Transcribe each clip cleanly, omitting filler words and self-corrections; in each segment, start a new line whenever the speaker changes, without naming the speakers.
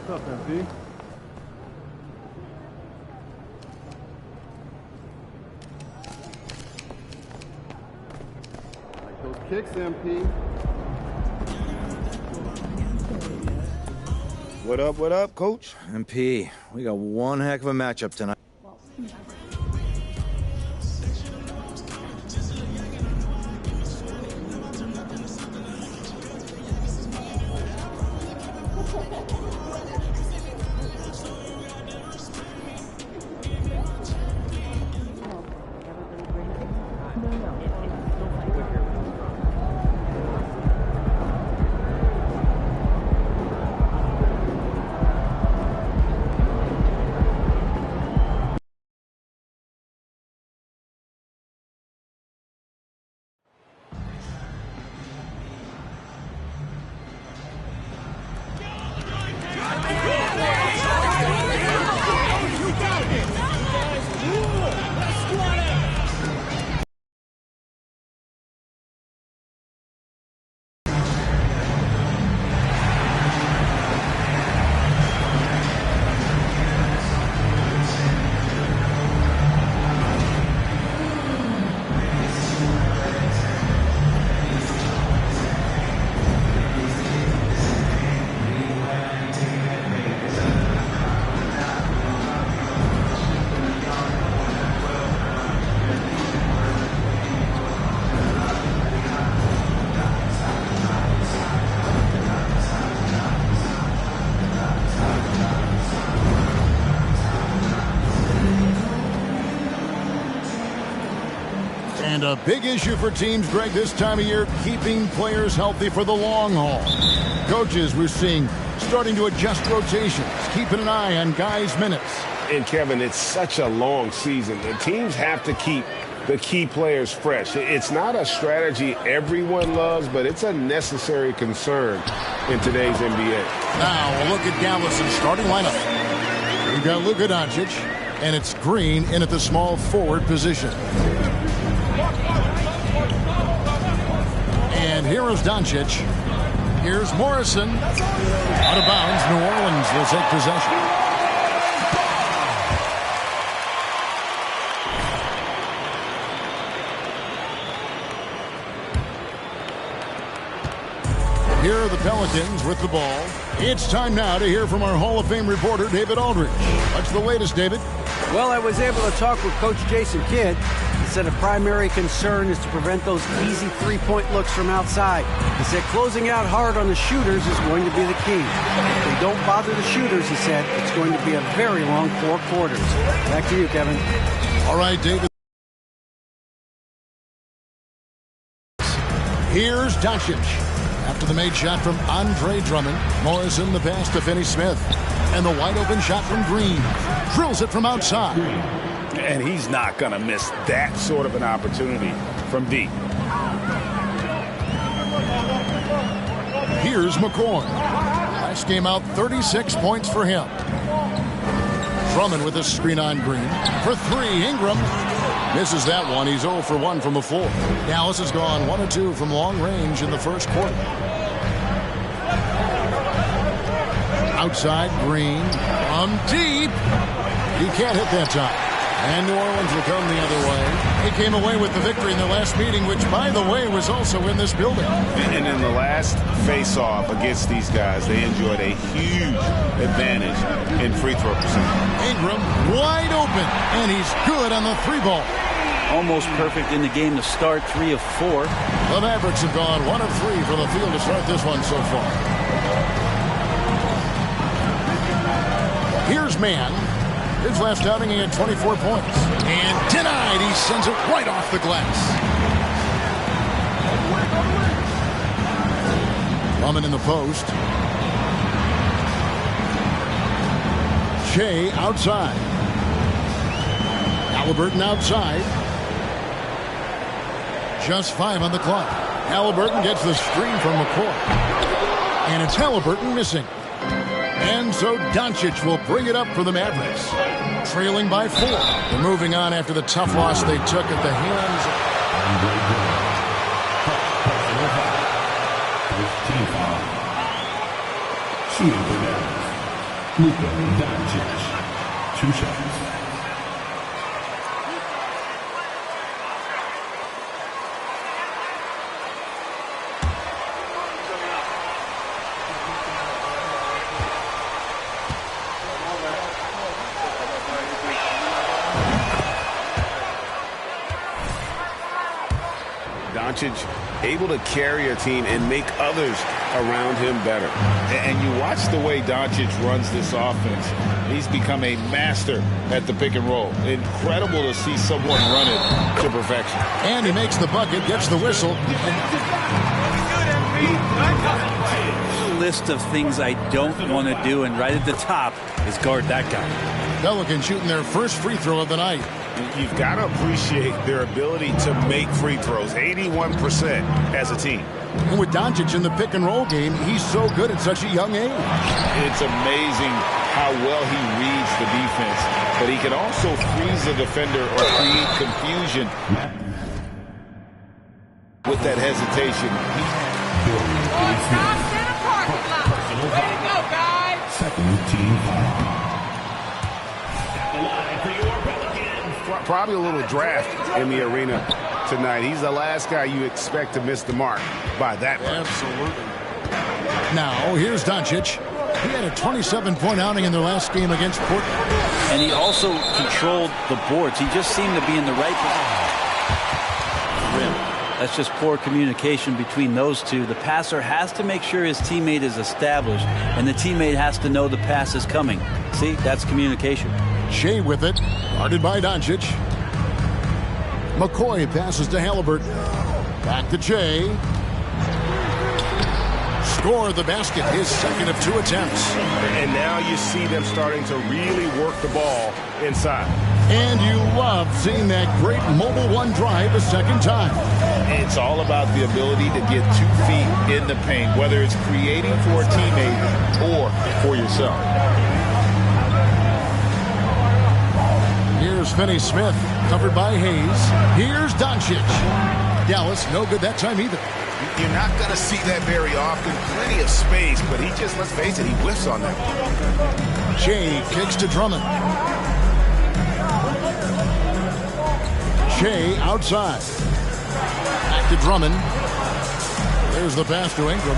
What's up, MP? Like those kicks, MP.
What up, Coach? MP, we got one heck of a matchup tonight.
And a big issue for teams, Greg, this time of year, keeping players healthy for the long haul. Coaches, we're seeing, starting to adjust rotations, keeping an eye on guys' minutes.
And, Kevin, it's such a long season. The teams have to keep the key players fresh. It's not a strategy everyone loves, but it's a necessary concern in today's NBA.
Now, we'll look at Dallas' starting lineup. We've got Luka Doncic, and it's Green in at the small forward position. And here is Doncic. Here's Morrison. Out of bounds, New Orleans will take possession. Here are the Pelicans with the ball. It's time now to hear from our Hall of Fame reporter, David Aldridge. What's the latest, David?
Well, I was able to talk with Coach Jason Kidd. He said a primary concern is to prevent those easy three-point looks from outside. He said closing out hard on the shooters is going to be the key. If they don't bother the shooters, he said, it's going to be a very long 4 quarters. Back to you, Kevin.
All right, David. Here's Doncic. After the made shot from Andre Drummond, Morrison the pass to Finney-Smith. And the wide-open shot from Green. Drills it from outside.
And he's not going to miss that sort of an opportunity from deep.
Here's McCoy. Last game out, 36 points for him. Drummond with a screen on Green. For 3, Ingram. Misses that one. He's 0 for 1 from the floor. Dallas has gone 1 of 2 from long range in the first quarter. Outside, Green. From deep. He can't hit that time. And New Orleans will come the other way. He came away with the victory in the last meeting, which, by the way, was also in this building.
And in the last face-off against these guys, they enjoyed a huge advantage in free throw percentage.
Ingram wide open, and he's good on the 3-ball.
Almost perfect in the game to start, 3 of 4.
The Mavericks have gone 1 of 3 from the field to start this one so far. Here's Mann. His last outing, he had 24 points. And denied. He sends it right off the glass. Drummond in the post. Shea outside. Halliburton outside. Just 5 on the clock. Halliburton gets the screen from McCoy. And it's Halliburton missing. And so Doncic will bring it up for the Mavericks. Trailing by 4. They're moving on after the tough loss they took at the hands.
Luka Doncic, 2 shots.
Doncic able to carry a team and make others around him better.
And you watch the way Doncic runs this offense. He's become a master at the pick and roll. Incredible to see someone run it to perfection.
And he makes the bucket, gets the whistle.
List of things I don't want to do, and right at the top is guard that guy.
Pelicans shooting their first free throw of the night.
You've got to appreciate their ability to make free throws, 81% as a team.
And with Doncic in the pick and roll game, he's so good at such a young age.
It's amazing how well he reads the defense, but he can also freeze the defender or create confusion with that hesitation.
Way to go, guys!
Second team foul.
Probably a little draft in the arena tonight. He's the last guy you expect to miss the mark by that much.
Absolutely. Now, here's Doncic. He had a 27-point outing in their last game against Portland.
And he also controlled the boards. He just seemed to be in the right rim. That's just poor communication between those two. The passer has to make sure his teammate is established, and the teammate has to know the pass is coming. See, that's communication.
Shea with it, guarded by Doncic. McCoy passes to Halliburton. Back to Shea. Score the basket, his second of 2 attempts.
And now you see them starting to really work the ball inside.
And you love seeing that great mobile one drive a second time.
It's all about the ability to get 2 feet in the paint, whether it's creating for a teammate or for yourself.
Here's Finney-Smith, covered by Hayes. Here's Doncic. Dallas, no good that time either.
You're not going to see that very often. Plenty of space, but he just, let's face it, he whiffs on that.
Shea kicks to Drummond. Shea outside. Back to Drummond. There's the pass to Ingram.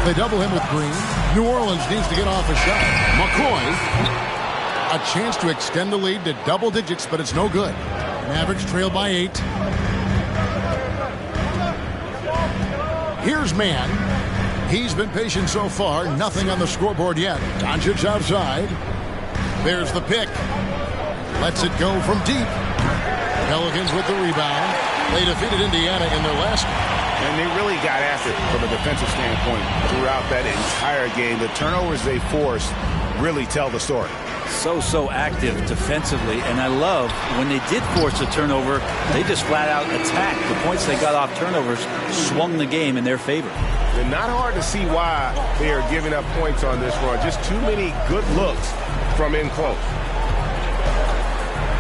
They double him with Green. New Orleans needs to get off a shot. McCoy. A chance to extend the lead to double digits, but it's no good. Mavericks trail by 8. Here's Mann. He's been patient so far. Nothing on the scoreboard yet. Doncic outside. There's the pick. Lets it go from deep. Pelicans with the rebound. They defeated Indiana in their last game.
And they really got after it from a defensive standpoint throughout that entire game. The turnovers they forced really tell the story.
So active defensively, and I love when they did force a turnover, they just flat out attacked. The points they got off turnovers swung the game in their favor.
And not hard to see why they are giving up points on this run. Just too many good looks from in close.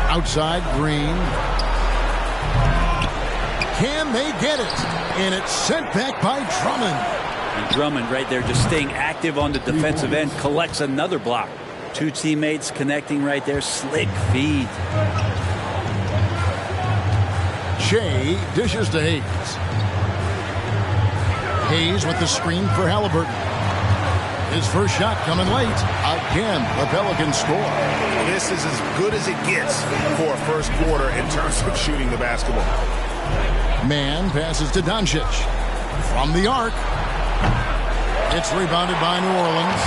Outside, Green. Can they get it? And it's sent back by Drummond.
And Drummond right there just staying active on the defensive end, collects another block. 2 teammates connecting right there. Slick feed.
Shea dishes to Hayes. Hayes with the screen for Halliburton. His first shot coming late. Again, the Pelicans score.
This is as good as it gets for a first quarter in terms of shooting the basketball.
Mann passes to Doncic. From the arc. It's rebounded by New Orleans.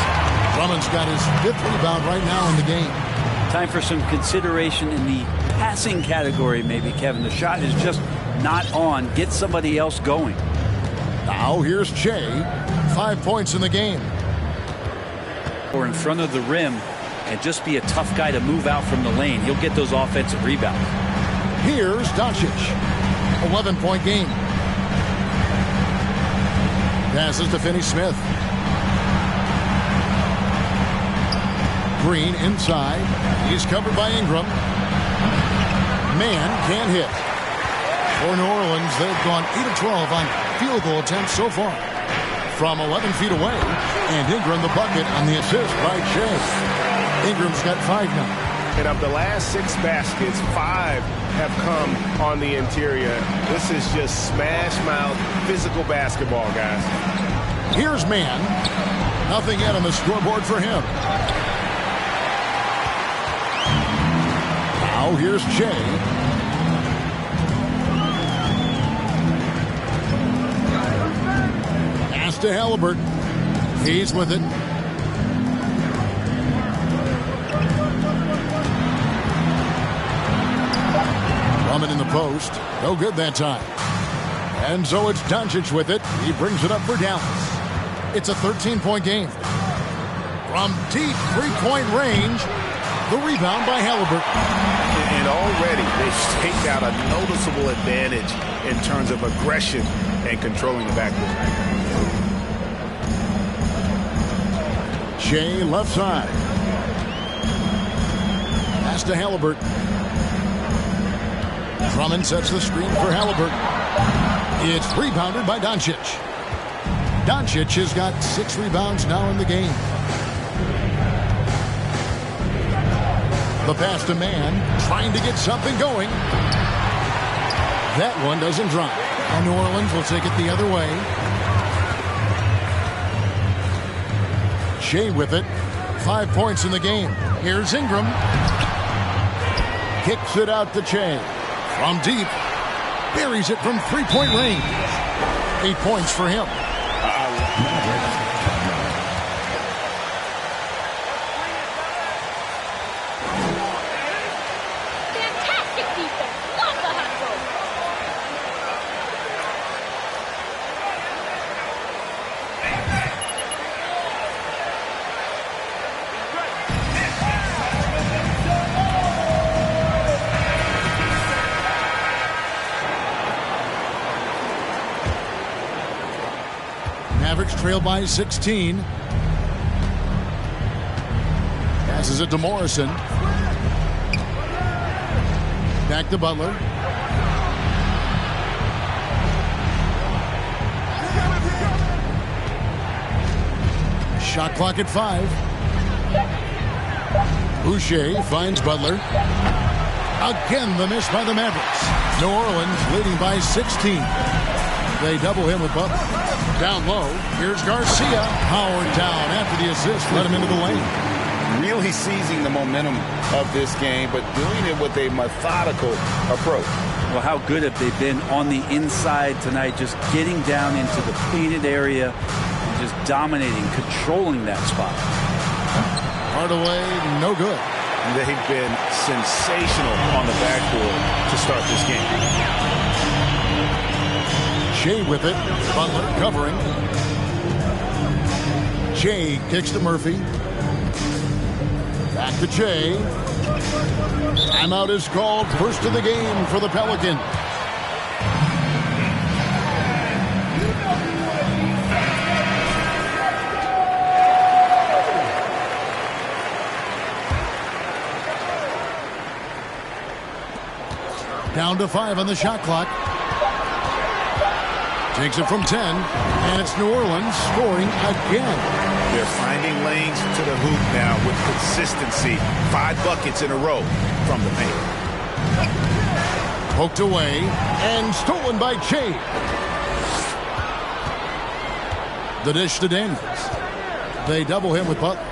Drummond's got his 5th rebound right now in the game.
Time for some consideration in the passing category, maybe, Kevin. The shot is just not on. Get somebody else going.
Now here's Shea. 5 points in the game.
Or in front of the rim and just be a tough guy to move out from the lane. He'll get those offensive rebounds.
Here's Doncic. 11-point game. Passes to Finney-Smith. Green inside. He's covered by Ingram. Mann can't hit. For New Orleans, they've gone 8 of 12 on field goal attempts so far. from 11 feet away. And Ingram the bucket on the assist by Shea. Ingram's got 5 now.
And of the last 6 baskets, 5 have come on the interior. This is just smash mouth physical basketball, guys.
Here's Mann. Nothing yet on the scoreboard for him. Now here's Shea. Pass to Halliburton. He's with it. Drummond in the post. No good that time. And so it's Doncic with it. He brings it up for Dallas. It's a 13-point game. From deep three-point range, the rebound by Halliburton.
And already they've taken out a noticeable advantage in terms of aggression and controlling the backcourt.
Shea left side. Pass to Halliburton. Drummond sets the screen for Halliburton. It's rebounded by Doncic. Doncic has got 6 rebounds now in the game. The pass to Mann, trying to get something going. That one doesn't drop. And New Orleans will take it the other way. Shea with it. 5 points in the game. Here's Ingram. Kicks it out to Shea. From deep. Buries it from three-point range. 8 points for him.
Fantastic defense. Love the hustle.
Mavericks trail by 16. Passes it to Morrison. Back to Butler. Shot clock at 5. Boucher finds Butler. Again, the miss by the Mavericks. New Orleans leading by 16. They double him with Butler. Down low, here's Garcia. Howard down after the assist. Let him into the lane.
Really seizing the momentum of this game, but doing it with a methodical approach.
Well, how good have they been on the inside tonight, just getting down into the painted area and just dominating, controlling that spot.
Hardaway, no good.
They've been sensational on the backboard to start this game.
Shea with it. Butler covering. Shea kicks to Murphy. Back to Shea. Timeout is called. First of the game for the Pelicans. Down to 5 on the shot clock. Takes it from 10, and it's New Orleans scoring again.
They're finding lanes to the hoop now with consistency. 5 buckets in a row from the paint.
Poked away and stolen by Shea. The dish to Daniels. They double him with Butler.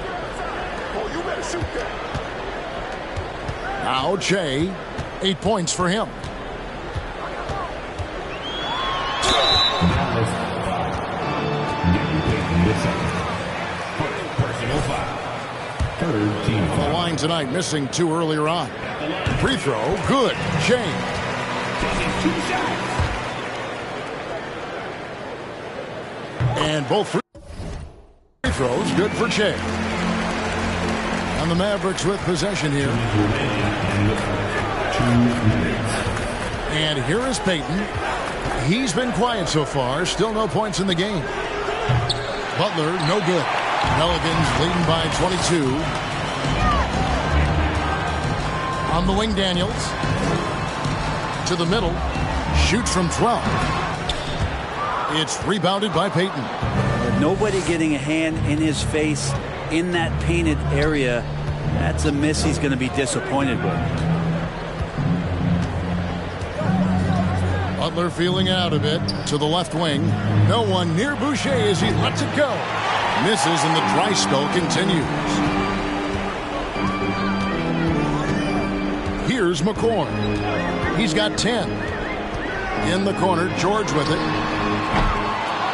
Now Shea, 8 points for him. The line tonight missing 2 earlier on. Free throw, good. Shea. And both free throws, good for Shea. And the Mavericks with possession here. And here is Payton. He's been quiet so far. Still no points in the game. Butler, no good. Pelicans leading by 22. On the wing, Daniels. To the middle. Shoots from 12. It's rebounded by Payton.
Nobody getting a hand in his face in that painted area. That's a miss he's going to be disappointed with.
Butler feeling out a bit to the left wing. No one near Boucher as he lets it go. Misses, and the dry spell continues. Here's McCorn. He's got 10. In the corner, George with it.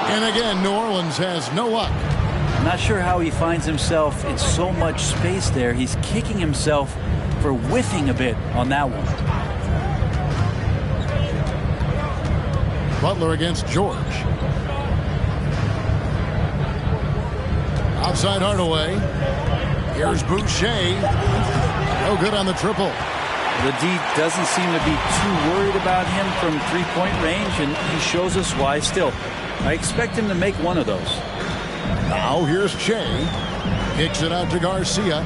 And again, New Orleans has no luck.
Not sure how he finds himself in so much space there. He's kicking himself for whiffing a bit on that one.
Butler against George. Outside Hardaway. Here's Boucher. No good on the triple.
The D doesn't seem to be too worried about him from three-point range, and he shows us why still. I expect him to make one of those.
Now here's Che. Kicks it out to Garcia.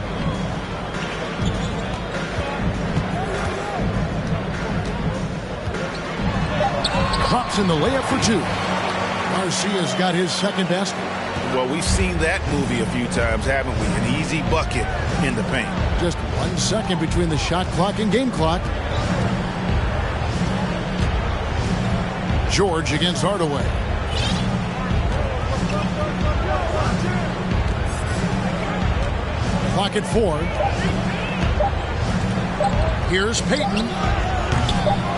Drops in the layup for two. Garcia's got his second basket.
Well, we've seen that movie a few times, haven't we? An easy bucket in the paint.
Just 1 second between the shot clock and game clock. George against Hardaway. Clock at 4. Here's Payton.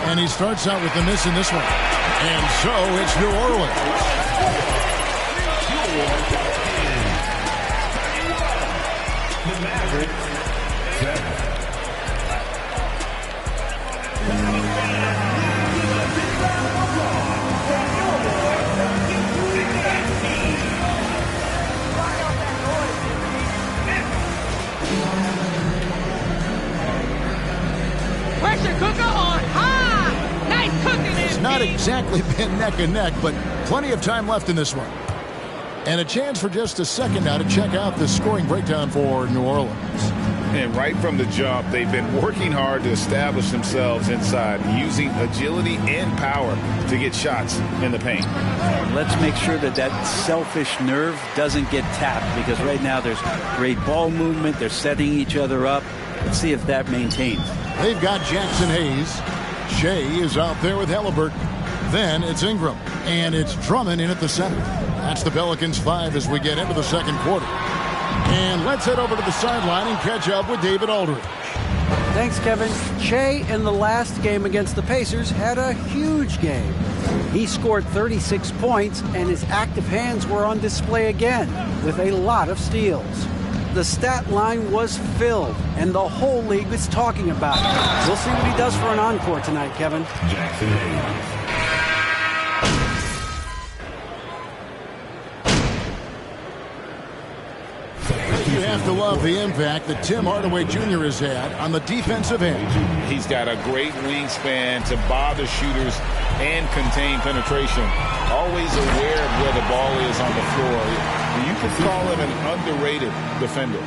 And he starts out with the miss in this one. And so it's New Orleans.
The Mavericks, 7.
Pressure cooker on high. Nice cooking.
It's not exactly been neck and neck, but plenty of time left in this one. And a chance for just a second now to check out the scoring breakdown for New Orleans.
And right from the jump, they've been working hard to establish themselves inside, using agility and power to get shots in the paint.
Let's make sure that that selfish nerve doesn't get tapped, because right now there's great ball movement. They're setting each other up. Let's see if that maintains.
They've got Jackson Hayes. Shea is out there with Halliburton. Then it's Ingram. And it's Drummond in at the center. That's the Pelicans 5 as we get into the second quarter. And let's head over to the sideline and catch up with David Aldridge.
Thanks, Kevin. Shea in the last game against the Pacers had a huge game. He scored 36 points, and his active hands were on display again with a lot of steals. The stat line was filled, and the whole league was talking about it. We'll see what he does for an encore tonight, Kevin.
Jackson Hayes.
You have to love the impact that Tim Hardaway Jr. has had on the defensive end.
He's got a great wingspan to bother shooters and contain penetration. Always aware of where the ball is on the floor. You could call him an underrated defender.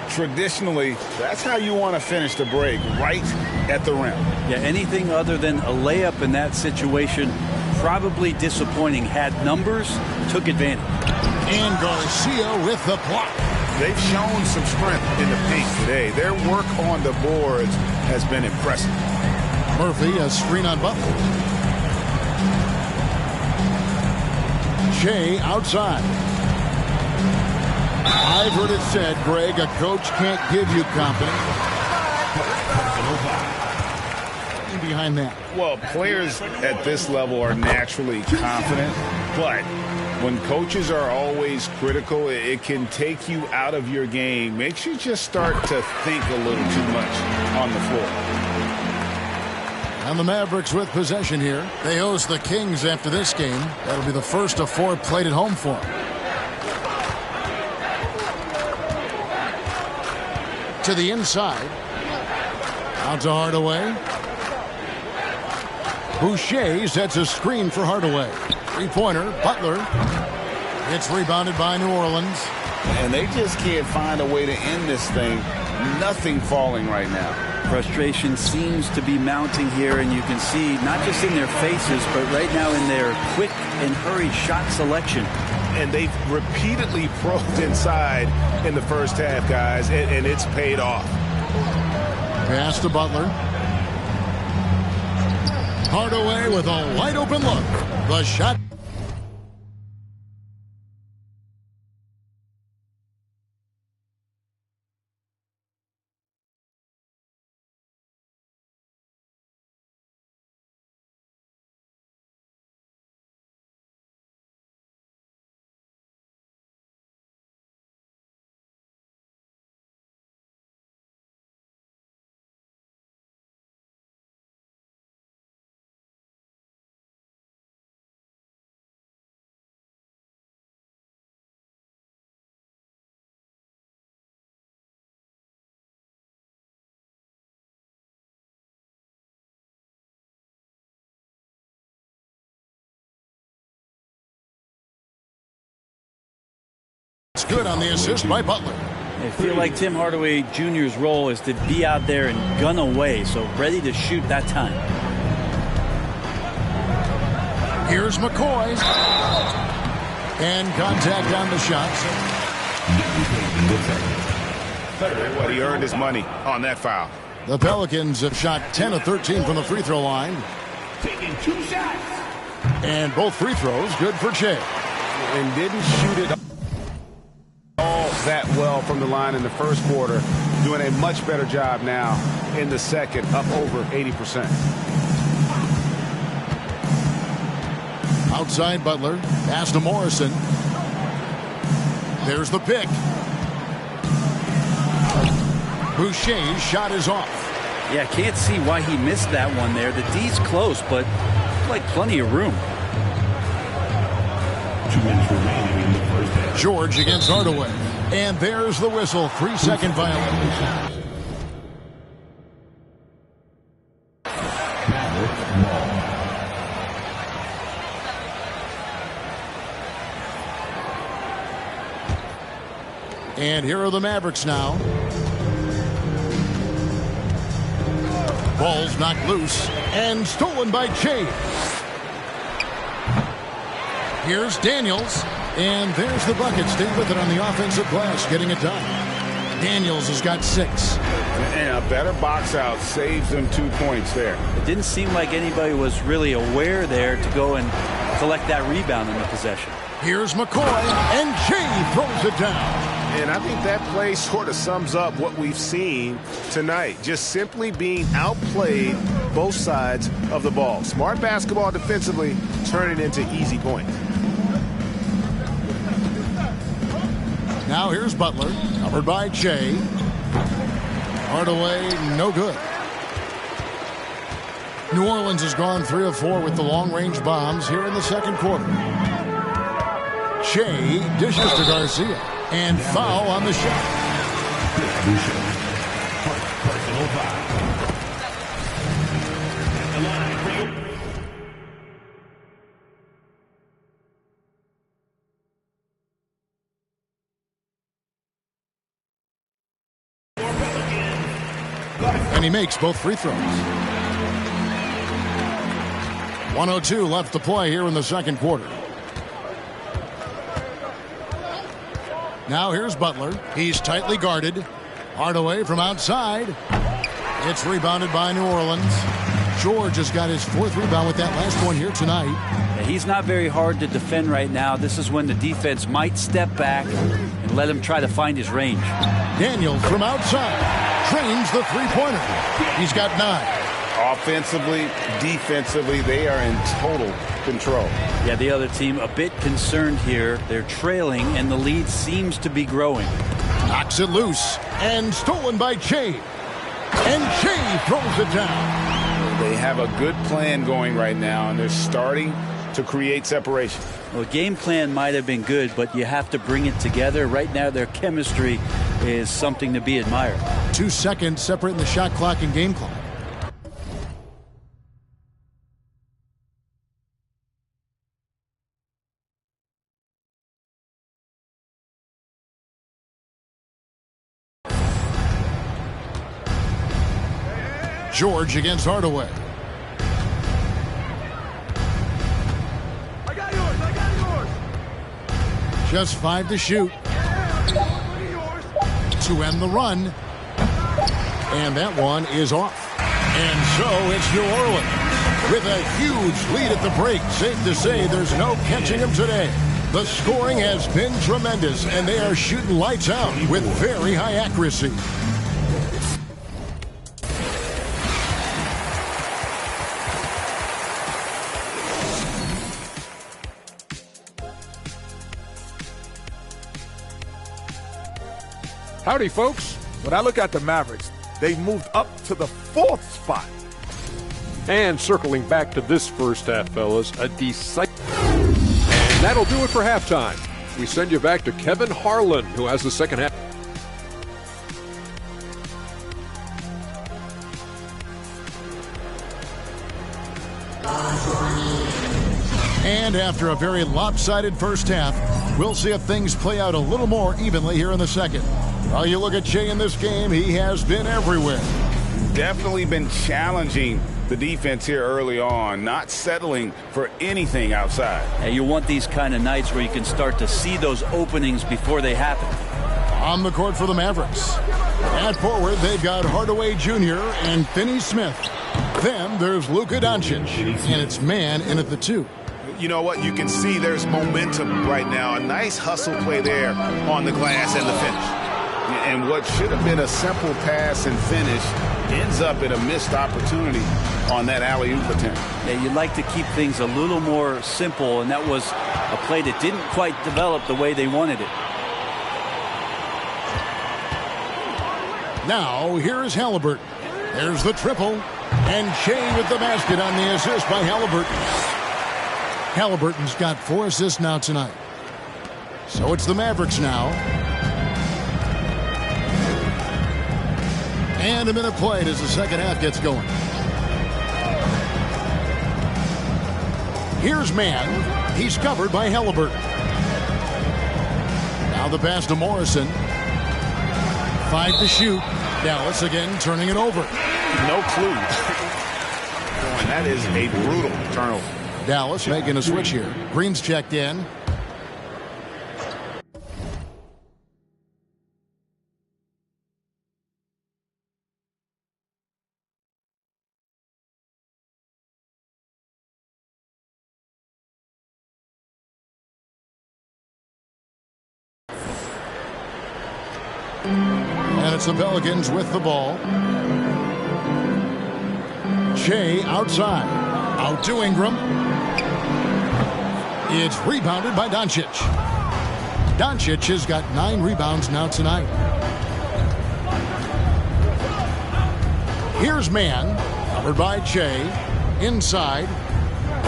Traditionally, that's how you want to finish the break, right at the rim.
Yeah, anything other than a layup in that situation, probably disappointing. Had numbers, took advantage.
And Garcia with the block.
They've shown some strength in the paint today. Their work on the boards has been impressive.
Murphy, a screen on Butler. Shea outside. I've heard it said, Greg, a coach can't give you confidence. Behind that.
Well, players at this level are naturally confident, but when coaches are always critical, it can take you out of your game. Makes you just start to think a little too much on the floor.
And the Mavericks with possession here. They host the Kings after this game. That'll be the first of 4 played at home for them. To the inside. Out to Hardaway. Boucher sets a screen for Hardaway. Three-pointer, Butler. It's rebounded by New Orleans.
And they just can't find a way to end this thing. Nothing falling right now.
Frustration seems to be mounting here, and you can see not just in their faces, but right now in their quick and hurried shot selection.
and they've repeatedly probed inside in the first half, guys, and it's paid off.
Pass to Butler. Hardaway with a wide open look. The shot. It's good on the assist by Butler.
I feel like Tim Hardaway Jr.'s role is to be out there and gun away, so ready to shoot that time.
Here's McCoy. And contact on the shots.
What, he earned his money on that foul.
The Pelicans have shot 10 of 13 from the free throw line.
Taking 2 shots.
And both free throws good for Che.
And didn't shoot it all that well from the line in the first quarter. Doing a much better job now in the second, up over 80%.
Outside Butler. Pass to Morrison. There's the pick. Boucher's shot is off.
Yeah, can't see why he missed that one there. The D's close, but like plenty of room.
2 minutes remaining in the first half.
George against Hardaway. And there's the whistle. 3-second violation. And here are the Mavericks now. Ball's knocked loose and stolen by Che. Here's Daniels. And there's the bucket. Stay with it on the offensive glass, getting it done. Daniels has got 6.
And a better box out saves them 2 points there.
It didn't seem like anybody was really aware there to go and collect that rebound in the possession.
Here's McCoy, and Che throws it down.
And I think that play sort of sums up what we've seen tonight. Just simply being outplayed both sides of the ball. Smart basketball defensively, turning into easy points.
Now here's Butler, covered by Che. Hardaway, no good. New Orleans has gone 3 of 4 with the long-range bombs here in the second quarter. Che dishes to Garcia. And foul on the shot.
Personal foul. At the line for you.
And he makes both free throws. 1:02 left to play here in the second quarter. Now here's Butler. He's tightly guarded. Hardaway from outside. It's rebounded by New Orleans. George has got his 4th rebound with that last one here tonight.
Yeah, he's not very hard to defend right now. This is when the defense might step back and let him try to find his range.
Daniels from outside. Trains the three-pointer. He's got 9.
Offensively, defensively, they are in total control.
Yeah, the other team a bit concerned here. They're trailing, and the lead seems to be growing.
Knocks it loose, and stolen by Che. And Che throws it down.
They have a good plan going right now, and they're starting to create separation.
Well, the game plan might have been good, but you have to bring it together. Right now, their chemistry is something to be admired.
2 seconds separating the shot clock and game clock. George against Hardaway.
I got yours.
Just 5 to shoot. To end the run. And that one is off. And so it's New Orleans with a huge lead at the break. Safe to say there's no catching them today. The scoring has been tremendous, and they are shooting lights out with very high accuracy.
Howdy, folks. When I look at the Mavericks, they moved up to the 4th spot.
And circling back to this first half, fellas, a decisive. And that'll do it for halftime. We send you back to Kevin Harlan, who has the second half.
And after a very lopsided first half, we'll see if things play out a little more evenly here in the second. While you look at Shea in this game, he has been everywhere.
Definitely been challenging the defense here early on, not settling for anything outside.
And you want these kind of nights where you can start to see those openings before they happen.
On the court for the Mavericks. At forward, they've got Hardaway Jr. and Finney Smith. Then there's Luka Doncic, and it's man in at the 2.
You know what? You can see there's momentum right now. A nice hustle play there on the glass and the finish. And what should have been a simple pass and finish ends up in a missed opportunity on that alley-oop attempt.
Yeah, you'd like to keep things a little more simple, and that was a play that didn't quite develop the way they wanted it.
Now, here's Halliburton. There's the triple. And Shea with the basket on the assist by Halliburton. Halliburton's got 4 assists now tonight. So it's the Mavericks now. And a minute played as the second half gets going. Here's Mann. He's covered by Halliburton. Now the pass to Morrison. 5 to shoot. Dallas again turning it over.
No clue. And that is a brutal turnover.
Dallas making a switch here. Green's checked in. And it's the Pelicans with the ball. Shea outside. Out to Ingram. It's rebounded by Doncic. Doncic has got 9 rebounds now tonight. Here's Mann. Covered by Shea. Inside.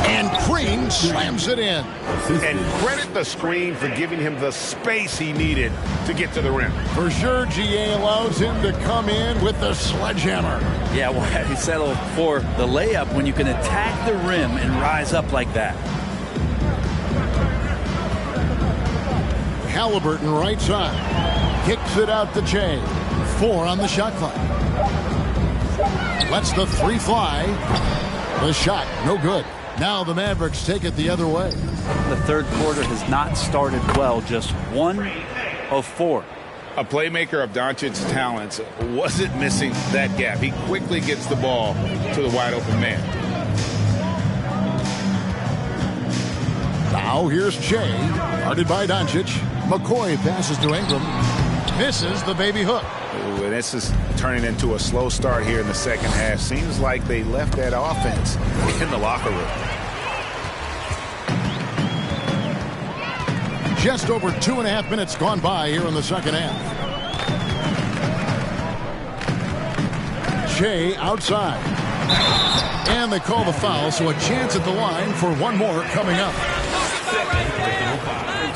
And Green slams it in.
And credit the screen for giving him the space he needed to get to the rim.
For sure, GA allows him to come in with the sledgehammer.
Yeah, why he settled for the layup when you can attack the rim and rise up like that.
Halliburton right side. Kicks it out to Shea. 4 on the shot clock. Lets the 3 fly. The shot, no good. Now the Mavericks take it the other way.
The third quarter has not started well, just 1 of 4.
A playmaker of Doncic's talents wasn't missing that gap. He quickly gets the ball to the wide open man.
Now here's Shea, guarded by Doncic. McCoy passes to Ingram. Misses the baby hook.
Ooh, and this is turning into a slow start here in the second half. Seems like they left that offense in the locker room.
Just over 2.5 minutes gone by here in the second half. Shea outside. And they call the foul, so a chance at the line for one more coming up.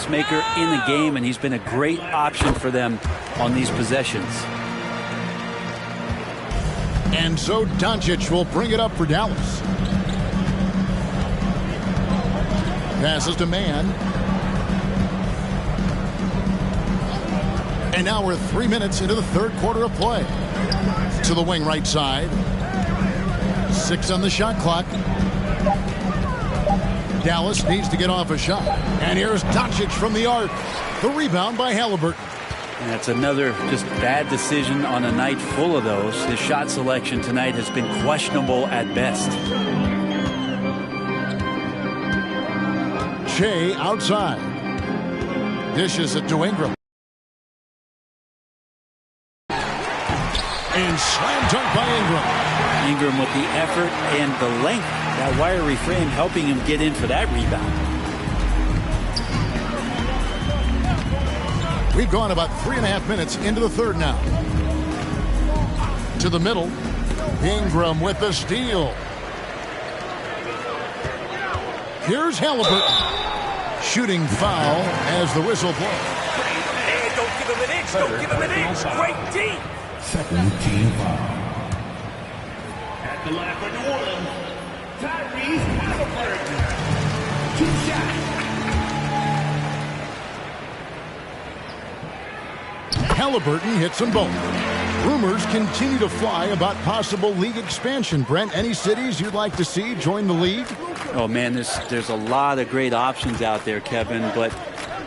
Maker in the game, and he's been a great option for them on these possessions.
And so Doncic will bring it up for Dallas. Passes to Mann. And now we're 3 minutes into the third quarter of play. To the wing right side. 6 on the shot clock. Dallas needs to get off a shot. And here's Doncic from the arc. The rebound by Halliburton.
And that's another just bad decision on a night full of those. His shot selection tonight has been questionable at best.
Shea outside. Dishes it to Ingram. And slam dunk by Ingram.
Ingram with the effort and the length. That wiry frame helping him get in for that rebound.
We've gone about 3.5 minutes into the third now. To the middle. Ingram with the steal. Here's Halliburton. Shooting foul as the whistle blows.
Hey, don't give him an inch. Don't give him an inch. Great D. Second team foul. At the line for New Orleans, Tyrese Halliburton. 2 shots.
Halliburton hits them both. Rumors continue to fly about possible league expansion. Brent, any cities you'd like to see join the league?
Oh, man, there's a lot of great options out there, Kevin, but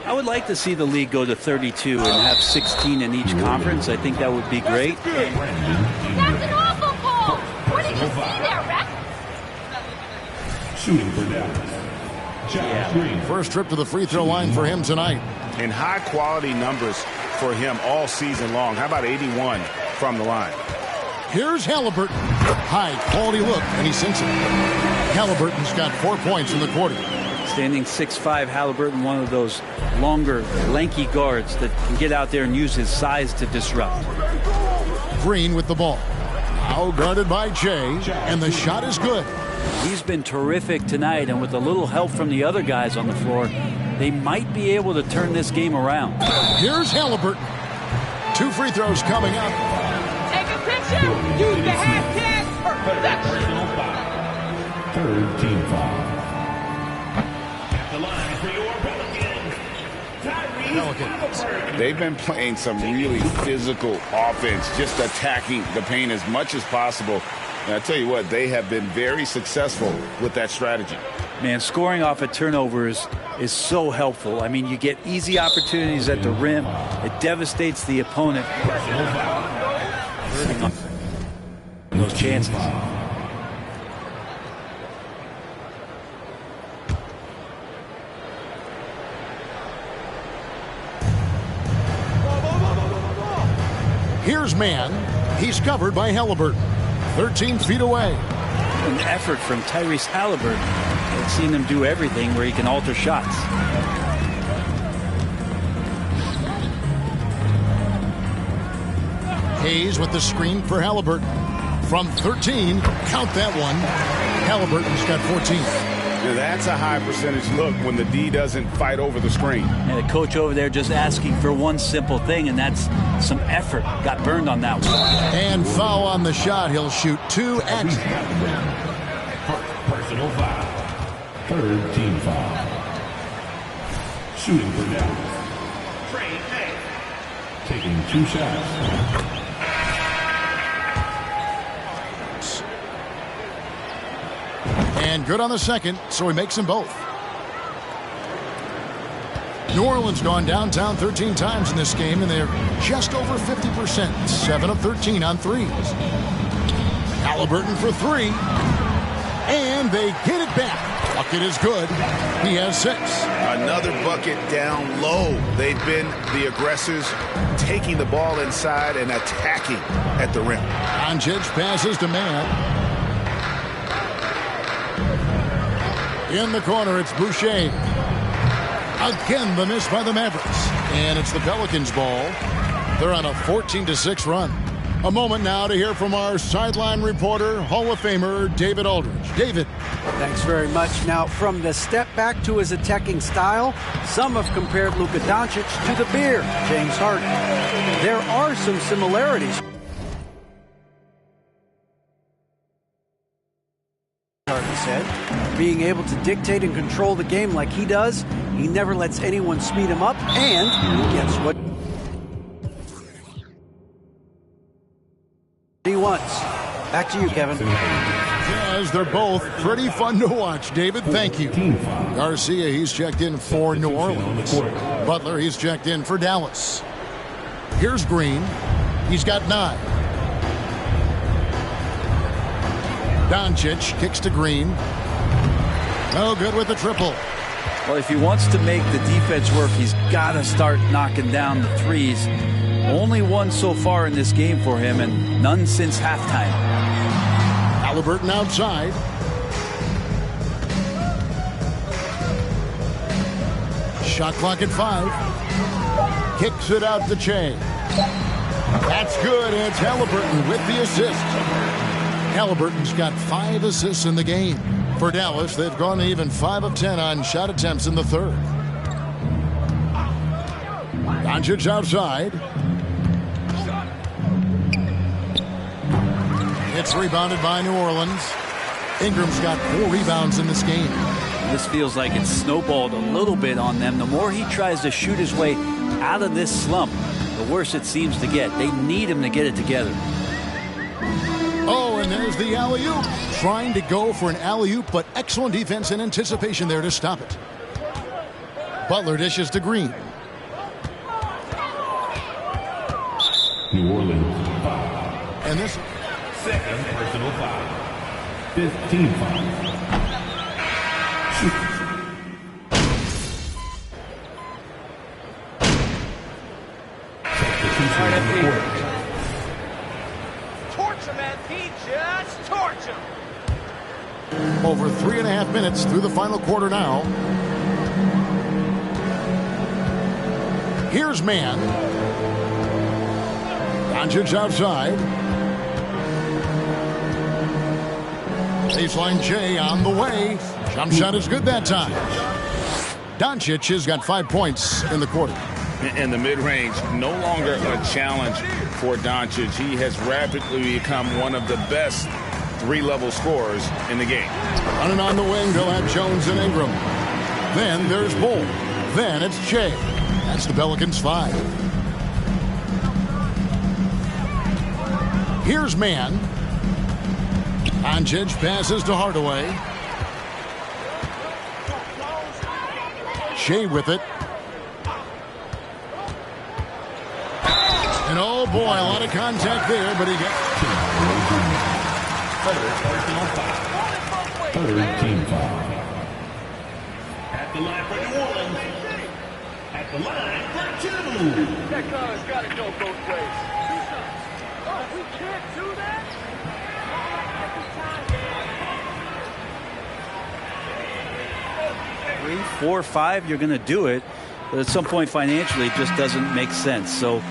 I would like to see the league go to 32 and have 16 in each conference. I think that would be great.
That's an awful call. What did you see there, Rex?
Shooting for Dallas. Josh Green.
First trip to the free throw line for him tonight.
And high-quality numbers for him all season long. How about 81 from the line?
Here's Halliburton. High-quality look, and he sinks it. Halliburton's got 4 points in the quarter.
Standing 6'5", Halliburton, one of those longer, lanky guards that can get out there and use his size to disrupt.
Green with the ball. Now guarded by Jay, and the shot is good.
He's been terrific tonight, and with a little help from the other guys on the floor, they might be able to turn this game around.
Here's Halliburton. 2 free throws coming up.
Take a picture. Use the hashtag perfection.
Third team foul. At the line for your Pelicans,
They've been playing some really physical offense, just attacking the paint as much as possible. And I tell you what, they have been very successful with that strategy.
Man, scoring off of turnovers is so helpful. I mean, you get easy opportunities at the rim. It devastates the opponent. Those chances.
Here's man. He's covered by Halliburton. 13 feet away.
An effort from Tyrese Halliburton. I've seen him do everything where he can alter shots.
Hayes with the screen for Halliburton. From 13, count that one. Halliburton's got 14.
Now that's a high percentage look when the D doesn't fight over the screen.
And the coach over there just asking for one simple thing, and that's some effort. Got burned on that one.
And foul on the shot. He'll shoot 2 at.
personal foul. Third team foul. Shooting for Dallas. Taking 2 shots.
And good on the second, so he makes them both. New Orleans gone downtown 13 times in this game, and they're just over 50%. 7 of 13 on threes. Halliburton for 3. And they get it back. Bucket is good. He has 6.
Another bucket down low. They've been the aggressors, taking the ball inside and attacking at the rim.
Doncic passes to man. In the corner, it's Boucher. Again, the miss by the Mavericks. And it's the Pelicans' ball. They're on a 14-6 run. A moment now to hear from our sideline reporter, Hall of Famer David Aldridge. David.
Thanks very much. Now, from the step back to his attacking style, some have compared Luka Doncic to the Bear, James Harden. There are some similarities. Harden said, being able to dictate and control the game like he does, he never lets anyone speed him up, and guess what he wants. Back to you, Kevin.
says they're both pretty fun to watch. David, thank you. Garcia, he's checked in for New Orleans. Butler, he's checked in for Dallas. Here's Green. He's got 9. Doncic kicks to Green. No good with the triple.
Well, if he wants to make the defense work, he's got to start knocking down the threes. Only one so far in this game for him, and none since halftime.
Halliburton outside. Shot clock at 5. Kicks it out to Che. That's good. It's Halliburton with the assist. Halliburton's got 5 assists in the game. For Dallas, they've gone even 5 of 10 on shot attempts in the third. Doncic outside. It's rebounded by New Orleans. Ingram's got 4 rebounds in this game.
This feels like it's snowballed a little bit on them. The more he tries to shoot his way out of this slump, the worse it seems to get. They need him to get it together.
Oh, and there's the alley-oop. Trying to go for an alley-oop, but excellent defense and anticipation there to stop it. Butler dishes to Green.
New Orleans foul.
And this...
Second personal foul. 15 foul. Substitution on the court.
Torch him, MP. Just torch him.
Over 3.5 minutes through the final quarter now. Here's man. Doncic outside. Baseline J on the way. Jump shot is good that time. Doncic has got 5 points in the quarter.
And the mid-range, no longer a challenge for Doncic. He has rapidly become one of the best 3-level scorers in the game.
Running on the wing, they'll have Jones and Ingram. Then there's Bull. Then it's Che. That's the Pelicans 5. Here's man. Doncic passes to Hardaway. Shea with it. And oh boy, a lot of contact there, but he gets...
Third team foul. At the line for New Orleans. At the line for 2.
That guy's got to go both ways. Oh, we can't do that?
3, 4, 5, you're going to do it. But at some point financially, it just doesn't make sense. So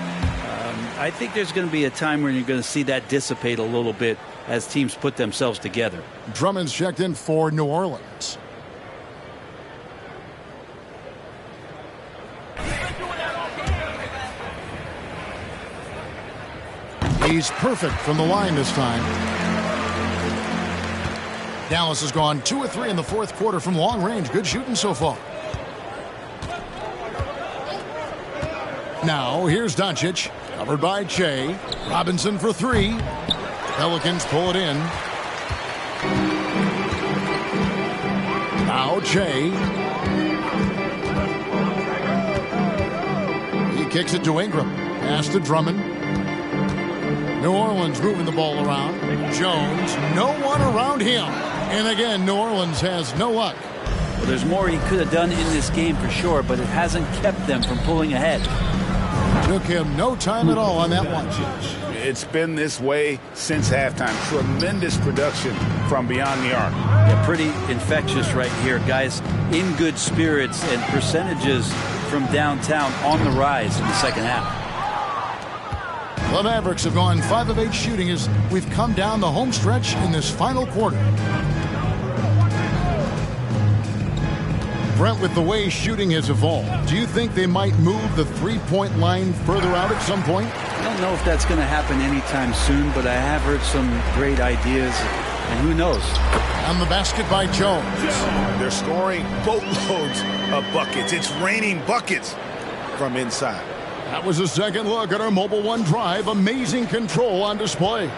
I think there's going to be a time when you're going to see that dissipate a little bit as teams put themselves together.
Drummond's checked in for New Orleans. He's perfect from the line this time. Dallas has gone 2 of 3 in the fourth quarter from long range. Good shooting so far. Now, here's Doncic, covered by Che. Robinson for 3. Pelicans pull it in. Now Che. He kicks it to Ingram. Pass to Drummond. New Orleans moving the ball around. Jones, no one around him. And again, New Orleans has no luck.
Well, there's more he could have done in this game for sure, but it hasn't kept them from pulling ahead.
Took him no time at all on that one.
It's been this way since halftime. Tremendous production from beyond the arc.
Yeah, pretty infectious right here. Guys in good spirits and percentages from downtown on the rise in the second half.
The Mavericks have gone 5 of 8 shooting as we've come down the home stretch in this final quarter. Brent, with the way shooting has evolved, do you think they might move the three-point line further out at some point?
I don't know if that's going to happen anytime soon, but I have heard some great ideas, and who knows?
On the basket by Jones.
They're scoring boatloads of buckets. It's raining buckets from inside.
That was a second look at our Mobile One Drive. Amazing control on display.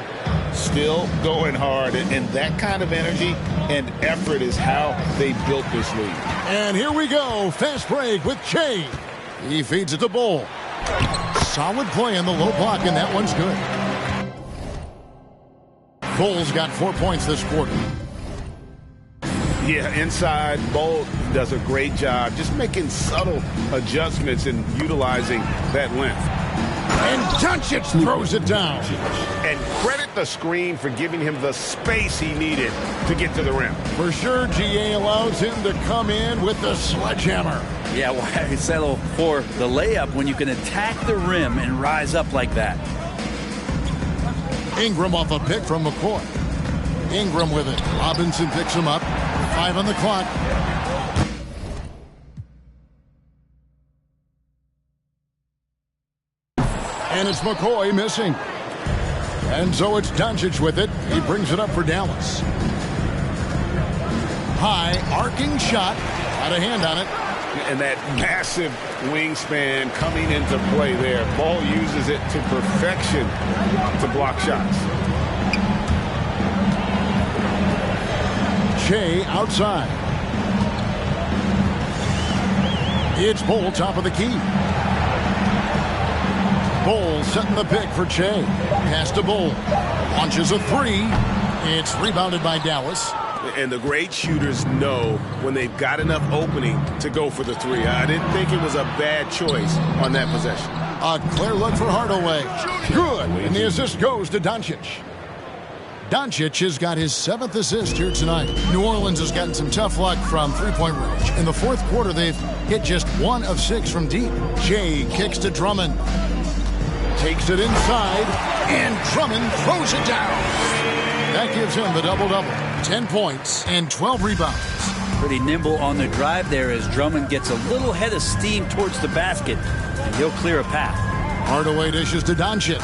still going hard, and that kind of energy and effort is how they built this league.
And here we go. Fast break with Che. He feeds it to Bull. Solid play in the low block, and that one's good. Bull's got 4 points this quarter.
Yeah, inside, Bull does a great job just making subtle adjustments and utilizing that length.
And Doncic throws it down.
And credit the screen for giving him the space he needed to get to the rim.
For sure, GA allows him to come in with the sledgehammer.
Yeah, why settle for the layup when you can attack the rim and rise up like that?
Ingram off a pick from McCoy. Ingram with it. Robinson picks him up. 5 on the clock. And it's McCoy missing. And so it's Doncic with it. He brings it up for Dallas. High arcing shot. Got a hand on it.
And that massive wingspan coming into play there. Ball uses it to perfection to block shots.
Che outside. It's Bull top of the key. Bull setting the pick for Che. Pass to Bull. Launches a three. It's rebounded by Dallas.
And the great shooters know when they've got enough opening to go for the three. I didn't think it was a bad choice on that possession.
A clear look for Hardaway. Good. And the assist goes to Doncic. Doncic has got his 7th assist here tonight. New Orleans has gotten some tough luck from three-point range. In the fourth quarter, they've hit just 1 of 6 from deep. Che kicks to Drummond. Takes it inside, and Drummond throws it down. That gives him the double-double. 10 points and 12 rebounds.
Pretty nimble on the drive there as Drummond gets a little head of steam towards the basket, and he'll clear a path.
Hardaway dishes to Doncic.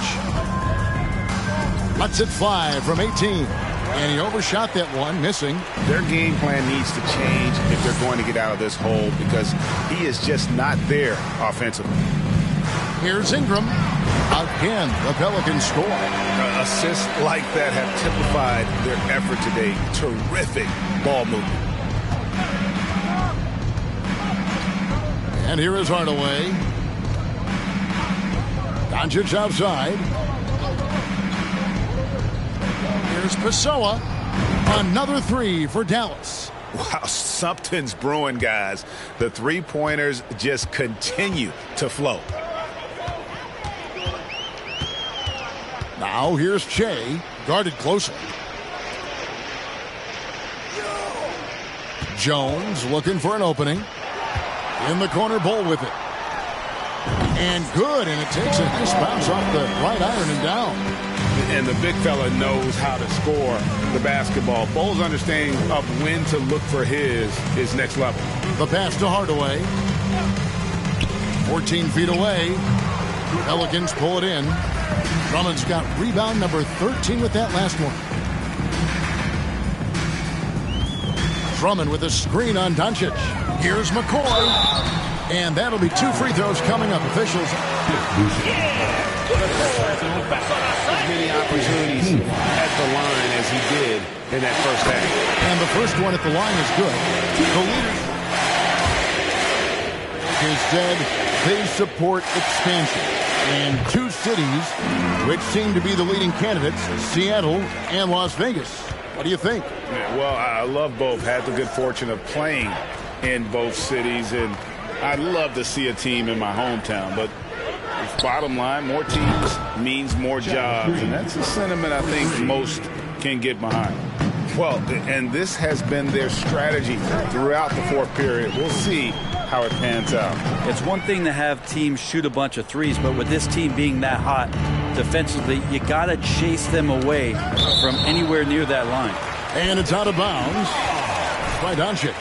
Lets it fly from 18. And he overshot that one, missing.
Their game plan needs to change if they're going to get out of this hole because he is just not there offensively.
Here's Ingram. Again, the Pelicans score.
Assists like that have typified their effort today. Terrific ball movement.
And here is Hardaway. Doncic outside. Here's Pessoa. Another three for Dallas.
Wow, something's brewing, guys. The three-pointers just continue to flow.
Now here's Che, guarded closely. Jones looking for an opening. In the corner, Bull with it. And good, and it takes a nice bounce off the right iron and down.
And the big fella knows how to score the basketball. Bull's understanding of when to look for his next level.
The pass to Hardaway. 14 feet away. Pelicans pull it in. Drummond's got rebound number 13 with that last one. Drummond with a screen on Doncic. Here's McCoy. And that'll be 2 free throws coming up. Officials.
As many opportunities at the line as he did in that first half.
And the first one at the line is good. The leader instead, they support expansion. And 2 cities, which seem to be the leading candidates, Seattle and Las Vegas. What do you think?
Yeah, well, I love both. Had the good fortune of playing in both cities, and I'd love to see a team in my hometown. But bottom line, more teams means more jobs, and that's a sentiment I think most can get behind. Well, and this has been their strategy throughout the fourth period. We'll see how it pans out.
It's one thing to have teams shoot a bunch of threes, but with this team being that hot defensively, you got to chase them away from anywhere near that line.
And it's out of bounds by Doncic.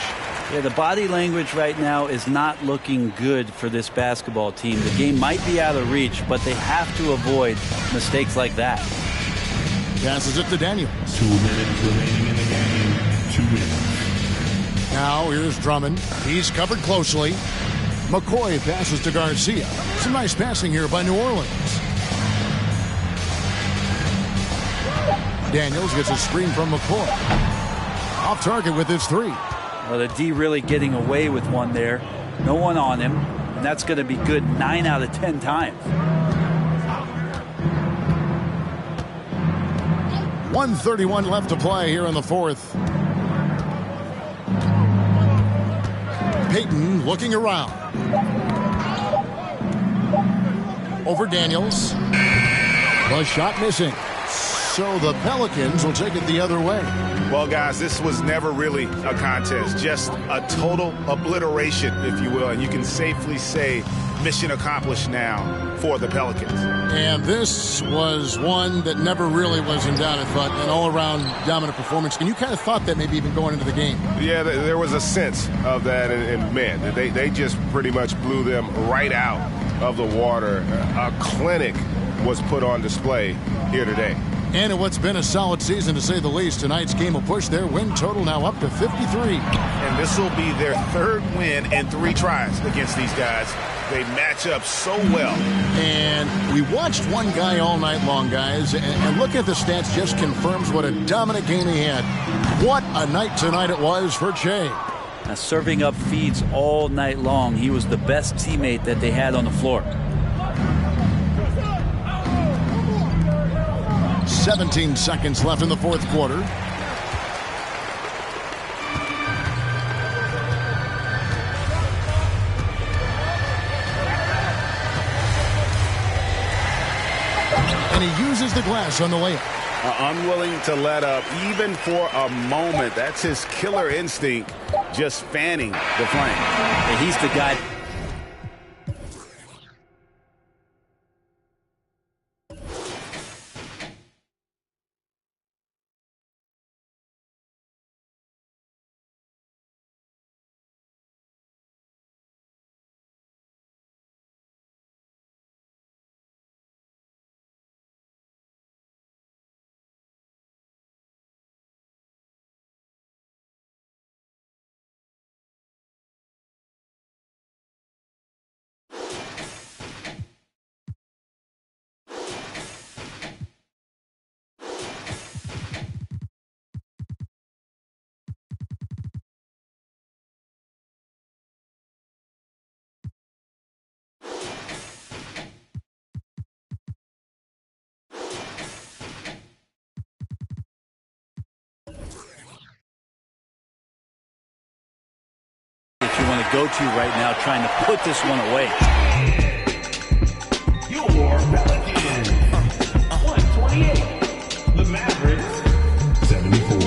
Yeah, the body language right now is not looking good for this basketball team. The game might be out of reach, but they have to avoid mistakes like that.
Passes it to Daniels.
2 minutes remaining in the game. 2 minutes.
Now here's Drummond. He's covered closely. McCoy passes to Garcia. Some nice passing here by New Orleans. Daniels gets a screen from McCoy. Off target with his three.
Well, the D really getting away with one there. No one on him, and that's going to be good 9 out of 10 times.
1:31 left to play here in the fourth. Payton looking around. Over Daniels. The shot missing. So the Pelicans will take it the other way.
Well, guys, this was never really a contest. Just a total obliteration, if you will. And you can safely say mission accomplished now for the Pelicans.
And this was one that never really was in doubt, I thought. An all-around dominant performance. And you kind of thought that maybe even going into the game.
Yeah, there was a sense of that. And man, they just pretty much blew them right out of the water. A clinic was put on display here today.
And in what's been a solid season, to say the least, tonight's game will push their win total now up to 53.
And this will be their third win in 3 tries against these guys. They match up so well.
And we watched one guy all night long, guys, and look at the stats, just confirms what a dominant game he had. What a night tonight it was for Che.
Now, serving up feeds all night long. He was the best teammate that they had on the floor.
17 seconds left in the fourth quarter. And he uses the glass on the layup.
Unwilling to let up even for a moment. That's his killer instinct, just fanning the flame.
And he's the guy. You want to go to right now, trying to put this one away.
Your Pelicans, 128. The Mavericks, 74.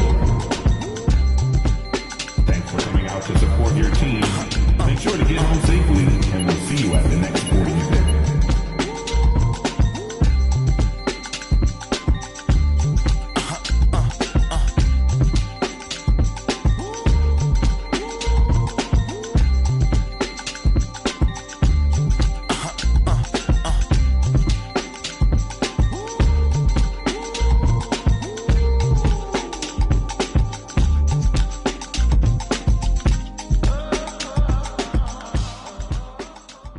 Thanks for coming out to support your team.